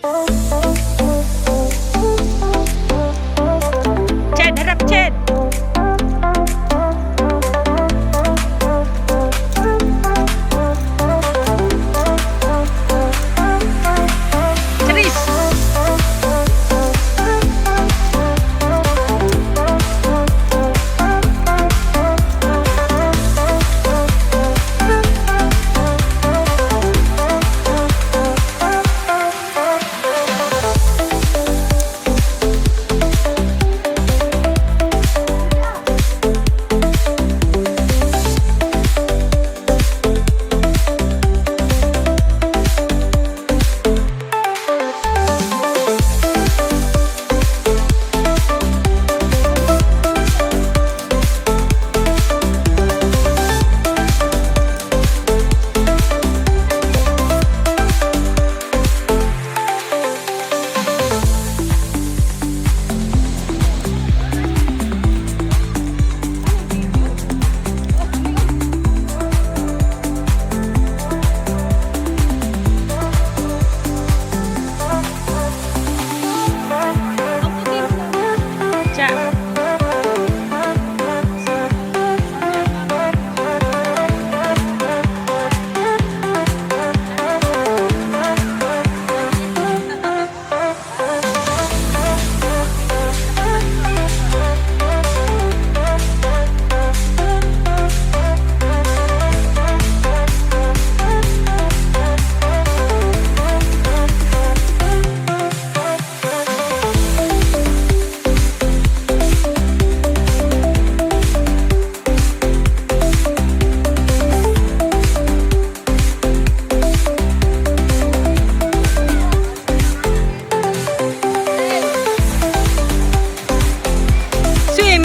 Ched, harap Ched. Charis.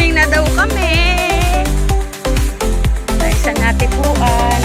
Na daw kami sa Natipuan.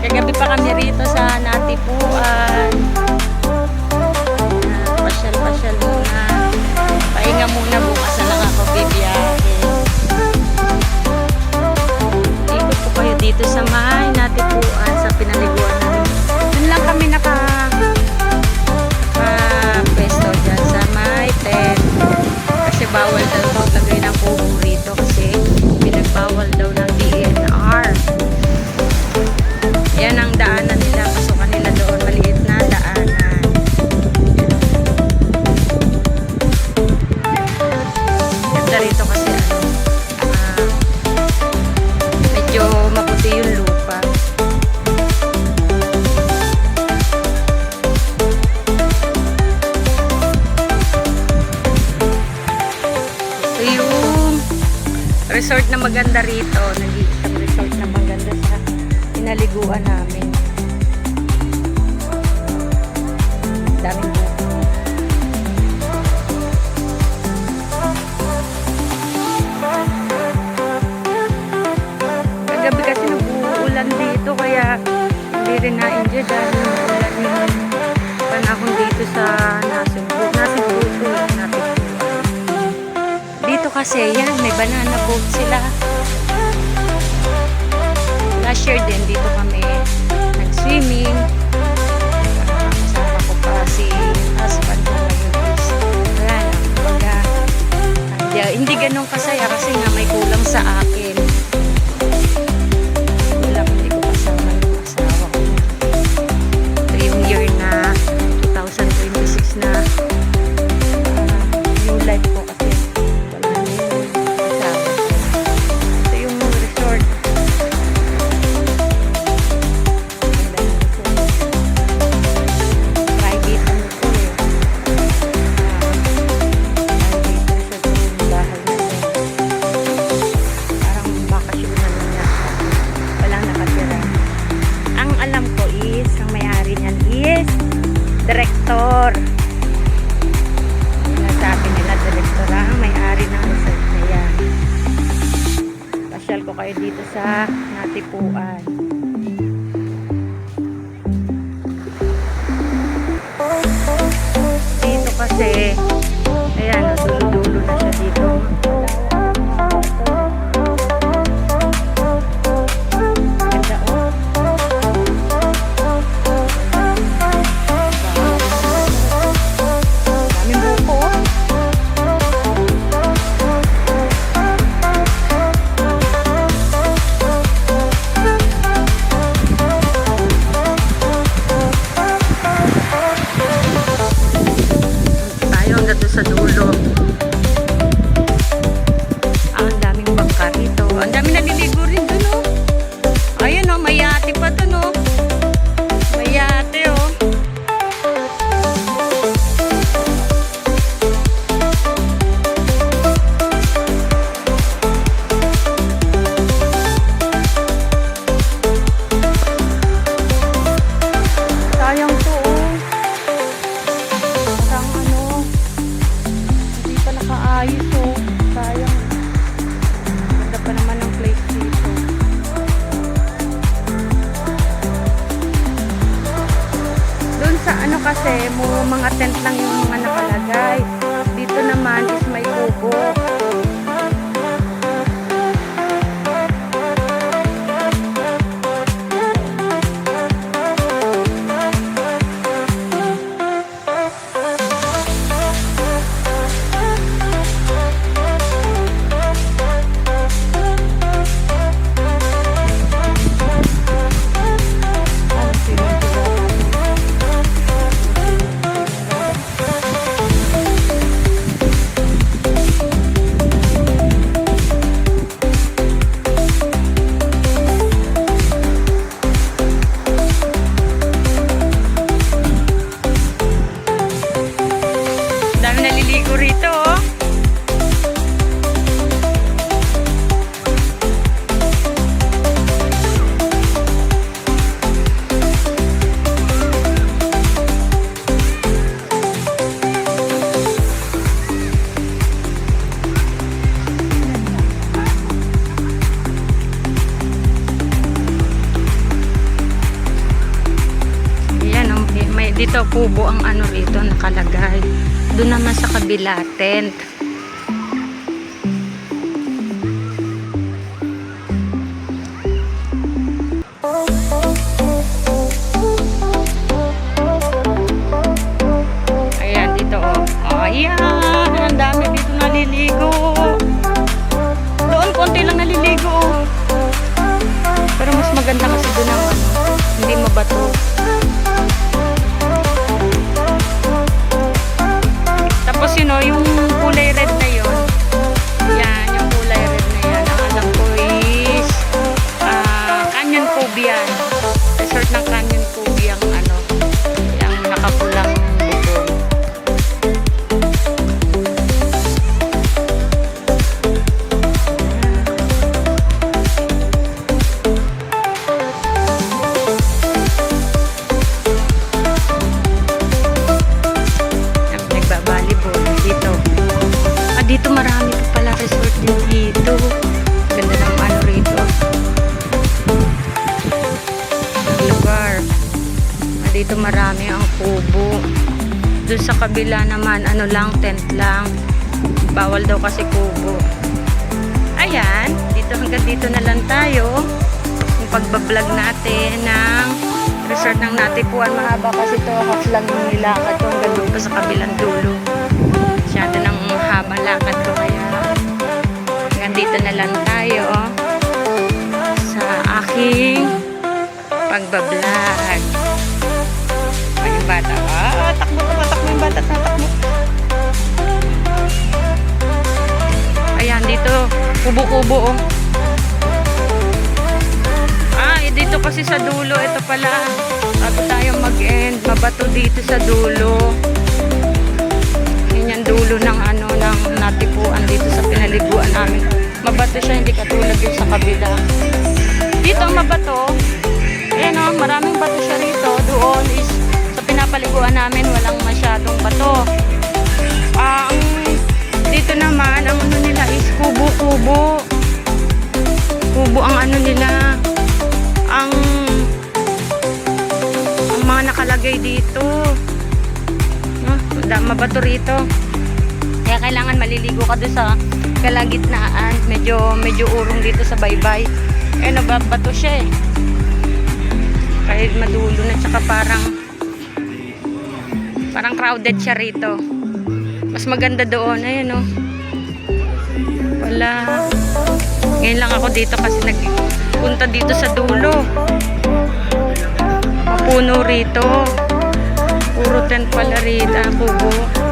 Kagabi pa kami rito sa Natipuan. Pasyal-pasyal muna. Pahinga muna, bukas na lang ako bibiyahe. Ikot ko kayo dito sa may Natipuan, sa pinaliguan namin. Doon lang kami naka-pesto dyan sa may tent. Kasi bawal daw maglagay ng kubo rito kasi pinagbawal daw ng DNR. Yan ang daanan nila, pasukan nila doon, maliit na daanan. Ganda rito kasi medyo maputi yung lupa. Ito yung resort na maganda rito, nag-iisang resort na maganda sa pinaliguan namin. Daming buko. Kagabi kasi nag-uulan dito kaya hindi rin na-enjoy dahil nag-uulan yung panahon dito sa Nasugbu. Dito kasi yan, may banana boat sila. Last year din dito kami nag-swimming. Kasama ko pa si husband ko ngayon is wala lang. Hindi ganun kasaya kasi nga may kulang sa akin. Wala, hindi ko kasama yung asawa ko. Ito yung year na 2026 na new life ko kasi wala na yung asawa ko. Direktor. Sinasabi nila, direktor ang may-ari ng resort na yan. Pasyal ko kayo dito sa Natipuan. Dito kasi, ayan, dulo-dulo na siya dito. Ganda, oh. Daming buko, oh. Sa dulo. Ang daming bangka rito. Ang daming naliligo rin dun, oh. Ayun, oh, may yate pa dun, oh. May yate, oh. Sayang to, oh. Parang ano, nakaayos, oh. Sayang. Ganda pa naman ang place dito. Doon sa ano kasi, mga tent lang yung mga nakalagay. Dito naman is may kubo. Naliligo rito, oh. Yan, oh, may dito kubo ang ano rito nakalagay. Doon naman sa kabila, tent. Ayan, dito, oh. Ayan, ang dami dito naliligo. Doon, konti lang naliligo, oh. Pero mas maganda kasi doon ang ano, hindi mabato. Tapos yun, oh, yung kulay red na yun. Yan, yung kulay red na yan. Ang alam ko is Canyon Cove yan. Resort ng Canyon Cove yung ano, yung nakapulang bubong. Dito marami pa pala resort din dito. Ganda ng ano rito. Lugar. Dito marami ang kubo. Doon sa kabila naman, ano lang, tent lang. Bawal daw kasi kubo. Ayan, dito hanggang dito na lang tayo. Yung pagbablog natin ng resort ng Natipuan. Mahaba kasi ito, half lang yung nilakad ko hanggang doon pa sa kabilang dulo. Masyado ng haba lakad ko, kaya hanggang dito na lang tayo sa aking pagbablog. Ay, yung bata, takbo yung bata, takbo. Ayan, dito kubo-kubo, oh. Dito kasi sa dulo, ito pala, bago tayo mag-end, mabato dito sa dulo. Yan yung dulo ng ano, ng Natipuan dito sa pinaliguan namin. Mabato siya, hindi katulad yung sa kabila. Dito ang mabato, ayan, oh, maraming bato siya rito. Doon is sa pinapaliguan namin walang masyadong bato. Ang dito naman, ang ano nila is kubo-kubo. Kubo ang ano nila. Ang mga nakalagay dito. No? Mabato rito. Kaya kailangan maliligo ka doon sa kalagitnaan. Medyo urong dito sa baybay. Nababato siya eh. Kahit madulo na, tsaka parang crowded siya rito. Mas maganda doon. Ayun o. Wala. Ngayon lang ako dito kasi nagpunta dito sa dulo. Mapuno rito. Puro tent pala rito. Kubo.